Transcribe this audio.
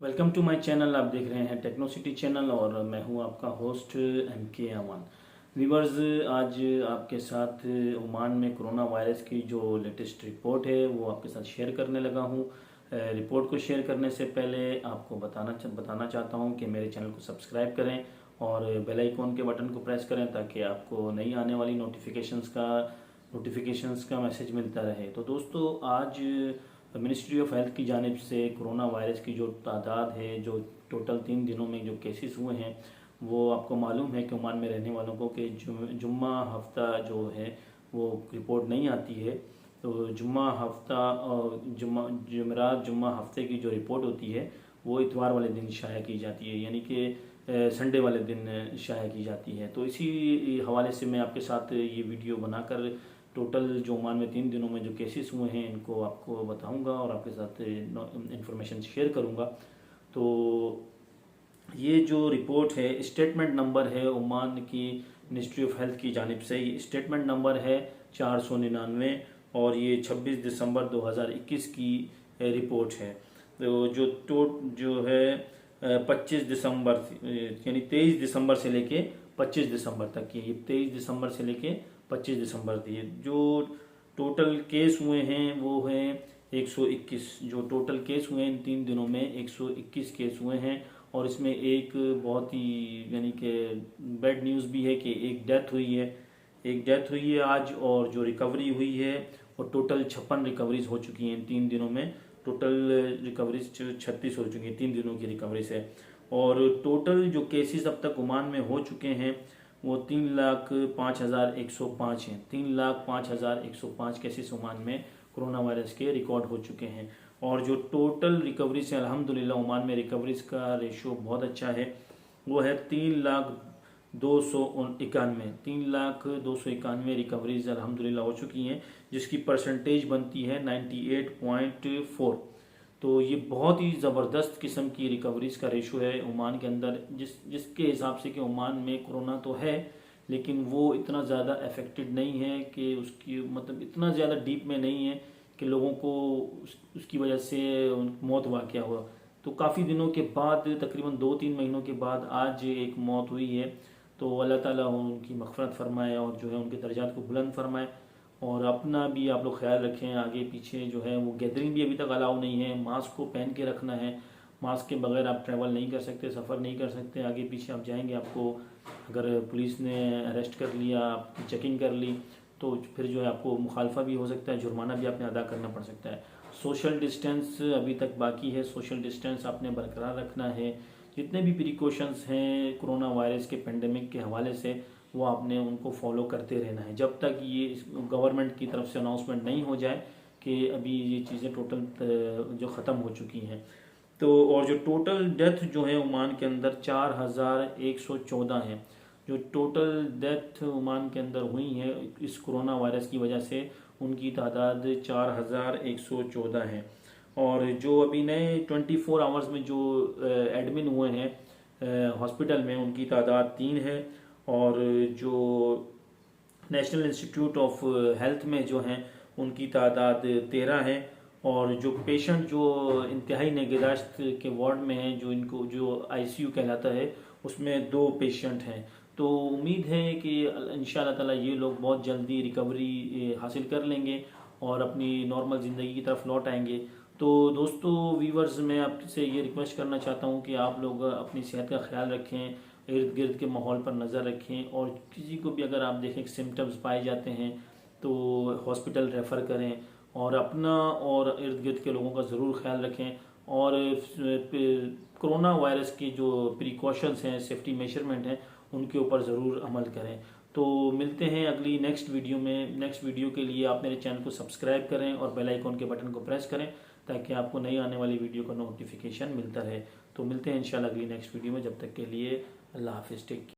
Welcome to my channel. आप देख रहे हैं टेक्नो सिटी चैनल और मैं हूं आपका होस्ट MK अमान। व्यूवर्स, आज आपके साथ ओमान में कोरोना वायरस की जो लेटेस्ट रिपोर्ट है वो आपके साथ शेयर करने लगा हूं। रिपोर्ट को शेयर करने से पहले आपको बताना चाहता हूं कि मेरे चैनल को सब्सक्राइब करें और बेल आइकॉन के बटन को प्रेस करें ताकि आपको नई आने वाली नोटिफिकेशंस का मैसेज मिलता रहे। तो दोस्तों, आज मिनिस्ट्री ऑफ हेल्थ की जानिब से कोरोना वायरस की जो तादाद है, जो टोटल 3 दिनों में जो केसेस हुए हैं, वो आपको मालूम है कि ओमान में रहने वालों को कि जुम्मा हफ्ता जो है वो रिपोर्ट नहीं आती है। तो जुम्मा हफ्ता और जुम्मा हफ्ते की जो रिपोर्ट होती है वो इतवार वाले दिन शाया की जाती है, यानी कि संडे वाले दिन शाया की जाती है। तो इसी हवाले से मैं आपके साथ ये वीडियो बनाकर टोटल जो ओमान में 3 दिनों में जो केसेस हुए हैं इनको आपको बताऊंगा और आपके साथ इंफॉर्मेशन शेयर करूंगा। तो ये जो रिपोर्ट है, स्टेटमेंट नंबर है ओमान की मिनिस्ट्री ऑफ हेल्थ की जानिब से। ये स्टेटमेंट नंबर है 499 और ये 26 दिसंबर 2021 की रिपोर्ट है। तो जो है 25 दिसंबर यानी 23 दिसंबर से लेके 25 दिसंबर तक की, ये 23 दिसंबर से लेके 25 दिसंबर थी। जो टोटल केस हुए हैं वो हैं 121। जो टोटल केस हुए हैं इन 3 दिनों में 121 केस हुए हैं और इसमें एक बहुत ही यानी कि बैड न्यूज़ भी है कि एक डेथ हुई है आज, और जो रिकवरी हुई है और टोटल 56 रिकवरीज हो चुकी हैं इन 3 दिनों में। टोटल रिकवरीज 36 हो चुकी हैं 3 दिनों की रिकवरी से। और टोटल जो केसेस अब तक ओमान में हो चुके हैं वो 3,05,105 हैं। 3,05,105 केसेस ओमान में कोरोना वायरस के रिकॉर्ड हो चुके हैं। और जो टोटल रिकवरी से अल्हम्दुलिल्लाह ओमान में रिकवरीज का रेशियो बहुत अच्छा है, वो है 3,291 रिकवरीज अल्हम्दुलिल्लाह हो चुकी हैं, जिसकी परसेंटेज बनती है 98.4। तो ये बहुत ही ज़बरदस्त किस्म की रिकवरीज का रेशो है ओमान के अंदर, जिसके हिसाब से कि ओमान में कोरोना तो है लेकिन वो इतना ज़्यादा अफेक्टेड नहीं है कि उसकी मतलब इतना ज़्यादा डीप में नहीं है कि लोगों को उसकी वजह से मौत वाक़या हुआ। तो काफ़ी दिनों के बाद, तकरीबन 2-3 महीनों के बाद आज एक मौत हुई है। तो अल्लाह ताला उनकी मग़फ़िरत फरमाए और जो है उनके दर्जात को बुलंद फरमाए। और अपना भी आप लोग ख्याल रखें। आगे पीछे जो है वो गैदरिंग भी अभी तक अलाउ नहीं है, मास्क को पहन के रखना है। मास्क के बगैर आप ट्रैवल नहीं कर सकते, सफ़र नहीं कर सकते। आगे पीछे आप जाएंगे, आपको अगर पुलिस ने अरेस्ट कर लिया, आपकी चेकिंग कर ली, तो फिर जो है आपको मुखालफा भी हो सकता है, जुर्माना भी आपने अदा करना पड़ सकता है। सोशल डिस्टेंस अभी तक बाकी है, सोशल डिस्टेंस आपने बरकरार रखना है। जितने भी प्रिकॉशंस हैं कोरोना वायरस के पेंडेमिक के हवाले से, वो आपने उनको फॉलो करते रहना है जब तक ये गवर्नमेंट की तरफ से अनाउंसमेंट नहीं हो जाए कि अभी ये चीज़ें टोटल जो ख़त्म हो चुकी हैं। तो और जो टोटल डेथ जो है ओमान के अंदर 4,114 हैं। जो टोटल डेथ ओमान के अंदर हुई है इस कोरोना वायरस की वजह से, उनकी तादाद 4,114 है। और जो अभी नए 24 आवर्स में जो एडमिन हुए हैं हॉस्पिटल में, उनकी तादाद 3 है। और जो नेशनल इंस्टीट्यूट ऑफ हेल्थ में जो हैं उनकी तादाद 13 है। और जो पेशेंट जो इंतहाई निगहदाश्त के वार्ड में हैं, जो ICU कहलाता है, उसमें 2 पेशेंट हैं। तो उम्मीद है कि इंशाअल्लाह ताला ये लोग बहुत जल्दी रिकवरी हासिल कर लेंगे और अपनी नॉर्मल ज़िंदगी की तरफ लौट आएंगे। तो दोस्तों, व्यूवर्स, मैं आपसे ये रिक्वेस्ट करना चाहता हूँ कि आप लोग अपनी सेहत का ख्याल रखें, इर्द गिर्द के माहौल पर नज़र रखें, और किसी को भी अगर आप देखें कि सिम्टम्स पाए जाते हैं तो हॉस्पिटल रेफ़र करें, और अपना और इर्द गिर्द के लोगों का ज़रूर ख्याल रखें। और कोरोना वायरस की जो प्रिकॉशंस हैं, सेफ्टी मेजरमेंट हैं, उनके ऊपर ज़रूर अमल करें। तो मिलते हैं अगली नेक्स्ट वीडियो में। नेक्स्ट वीडियो के लिए आप मेरे चैनल को सब्सक्राइब करें और बेल आइकॉन के बटन को प्रेस करें ताकि आपको नई आने वाली वीडियो का नोटिफिकेशन मिलता रहे। तो मिलते हैं इंशाल्लाह अगली नेक्स्ट वीडियो में। जब तक के लिए अल्लाह हाफिज़, टेक केयर।